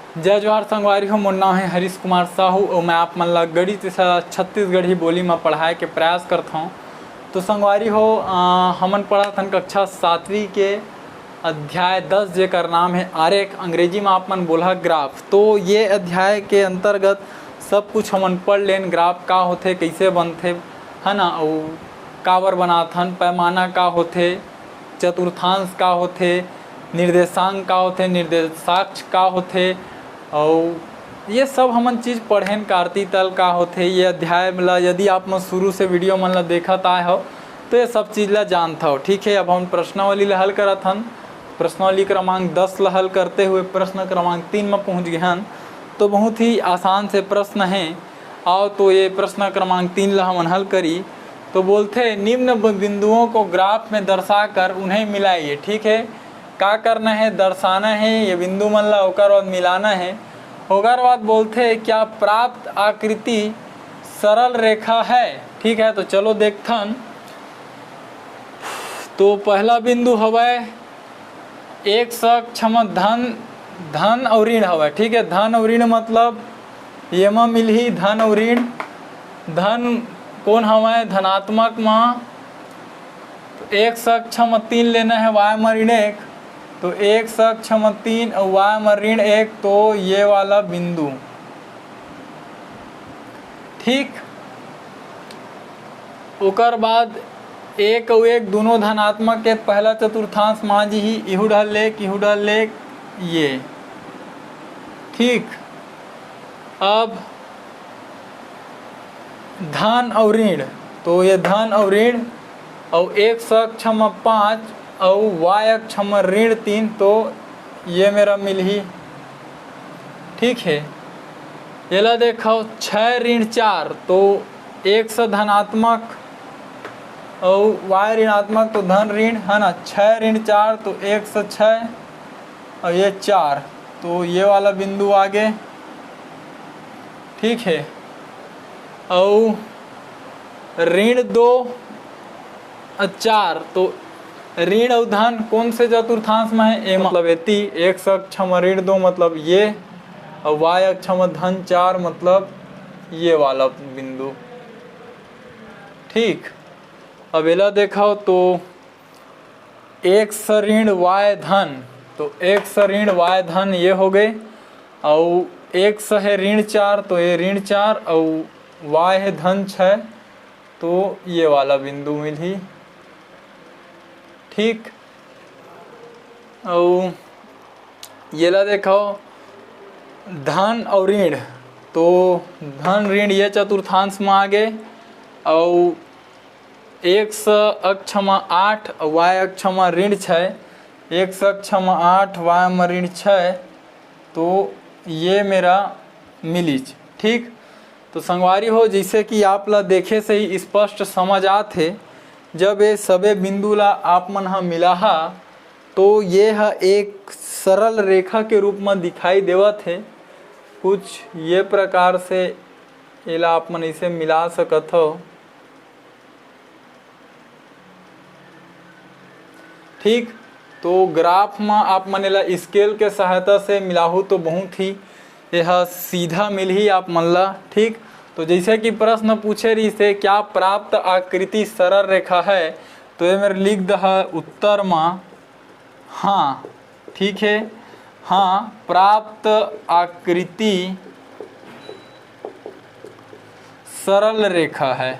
जय जोहार संगवारी हो। मोर नाम है हरीश कुमार साहू और मैं आप मन ला गणित छत्तीसगढ़ी बोली में पढ़ाए के प्रयास करता हूँ। तो संगवारी हो हमन पढ़ा थन कक्षा 7वीं के अध्याय 10 जेकर नाम है आरेख, अंग्रेजी में आप मन बोला ग्राफ। तो ये अध्याय के अंतर्गत सब कुछ हमन पढ़ लेन, ग्राफ का होथे, कैसे बनथे, है ना, और काबर बनाथन, पैमाना का होथे, चतुर्थांश का होथे, निर्देशांक का होथे, निर्देशाक्ष का होथे, और ये सब हमन चीज़ पढ़ेन। कार्ती तल का होथे। ये अध्याय मतलब यदि आप मन शुरू से वीडियो मन ला देखत आए हो तो ये सब चीज़ ला जानता हो। ठीक है, अब हम प्रश्नावली ला हल करत हन। प्रश्नावली क्रमांक 10 ला हल करते हुए प्रश्न क्रमांक 3 में पहुँच गए हन। तो बहुत ही आसान से प्रश्न हैं। आओ तो ये प्रश्न क्रमांक 3 ला हमन हल करी। तो बोलते निम्न बिंदुओं को ग्राफ में दर्शाकर उन्हें मिलाइए। ठीक है, का करना है, दर्शाना है ये बिंदु मन ला, ओकर बाद मिलाना है। ओकर बाद बोलते क्या प्राप्त आकृति सरल रेखा है। ठीक है, तो चलो देखथन। तो पहला बिंदु हवै एक सक्षम धन और ऋण हवै। ठीक है, धन और ऋण मतलब ये में मिलही धन और ऋण। धन कौन हवै, धनात्मक में तो एक सक्षम 3 लेना है, वाय में ऋण 1, तो एक सक्षम 3 और वाय में ऋण 1, तो ये वाला बिंदु। ठीक, ओकर बाद एक और एक दोनों धनात्मक के पहला चतुर्थांश मान जी ही इहू ढल लेक ये। ठीक, अब धन और ऋण, तो ये धन और ऋण और एक सक्षम 5 और वाय अक्षम ऋण 3, तो ये मेरा मिल ही। ठीक है, ये ला देखो 6 ऋण 4, तो एक से धनात्मक और वाय ऋणात्मक, तो धन ऋण, है ना। 6 ऋण 4 तो 1 से 6 और ये 4, तो ये वाला बिंदु आगे। ठीक है, और ऋण 2 और 4, तो ऋण और धन कौन से चतुर्थांश में है, ए मतलब एती। एक सक्षम ऋण 2 मतलब ये, और वाय अक्षम धन 4 मतलब ये वाला बिंदु। ठीक, अब एला देखो तो एक से ऋण वाय धन, तो एक से ऋण वाय धन ये हो गए, और एक से है ऋण 4, तो ये ऋण 4 और वाय है धन 6, तो ये वाला बिंदु मिल ही। ठीक, और ये ला देखो धन और ऋण, तो धन ऋण ये चतुर्थांश में आ गए, और एक से अक्षम 8 वाय अक्षम ऋण 6, एक से अक्षम 8 वाय में ऋण 6, तो ये मेरा मिलीज। ठीक, तो संगवारी हो जैसे कि आप ला देखे से ही स्पष्ट समझ आते, जब ये सबे बिंदु ला आप मन हा मिला हा तो ये है एक सरल रेखा के रूप में दिखाई देवत है। कुछ ये प्रकार से एला आप मन इसे मिला सकत हो। ठीक, तो ग्राफ में आप मन ला स्केल के सहायता से मिलाहू तो बहुत ही यह सीधा मिल ही आप मन ला। ठीक, तो जैसे कि प्रश्न पूछे रही से क्या प्राप्त आकृति सरल रेखा है, तो ये मेरे लिख दहा उत्तर में हाँ। ठीक है, हाँ प्राप्त आकृति सरल रेखा है।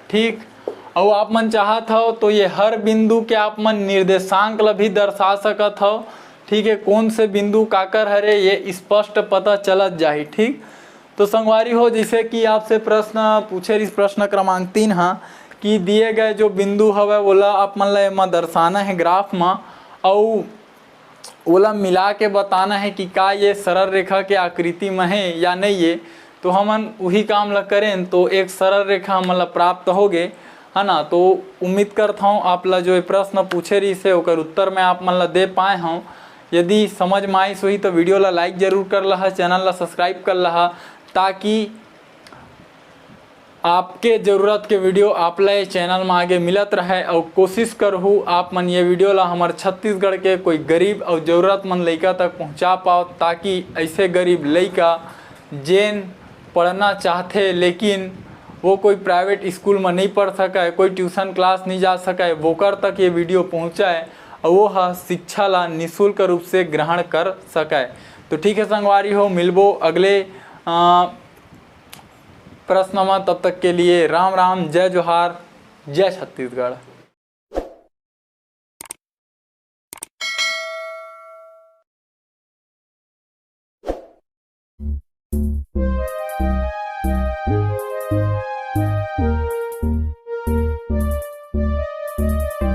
ठीक, और आप मन चाहत हो तो ये हर बिंदु के आप मन निर्देशांक ला भी दर्शा सकत हो। ठीक है, कौन से बिंदु काकर हरे ये स्पष्ट पता चलत जाही। ठीक, तो संगवारी हो जैसे कि आपसे प्रश्न पूछे इस प्रश्न क्रमांक 3 हाँ कि दिए गए जो बिंदु हवे ओला आप मन ला एमा दर्शाना है ग्राफ में, और ओला मिला के बताना है कि का ये सरल रेखा के आकृति में है या नहीं है। तो हमन वही काम ला करें तो एक सरल रेखा हमन ला प्राप्त हो गए, है ना। तो उम्मीद करता हूँ आप ला जो प्रश्न पूछे रही से ओकर उत्तर में आप मन ला दे पाए हूँ। यदि समझ में आई हुई तो वीडियो ला लाइक जरूर कर लहा, चैनल ला सब्सक्राइब कर लहा, ताकि आपके ज़रूरत के वीडियो आप ला चैनल में आगे मिलत रहे और कोशिश करहूँ आप मन ये वीडियो ला हमारे छत्तीसगढ़ के कोई गरीब और ज़रूरतमंद लड़का तक पहुँचा पाओ, ताकि ऐसे गरीब लड़का जेन पढ़ना चाहते लेकिन वो कोई प्राइवेट स्कूल में नहीं पढ़ सके, कोई ट्यूशन क्लास नहीं जा सके, वोकर तक ये वीडियो पहुँचाए और वो शिक्षा ला निःशुल्क रूप से ग्रहण कर सके। तो ठीक है संगवारी हो, मिलबो अगले प्रश्न में, तब तक के लिए राम राम, जय जोहार, जय छत्तीसगढ़।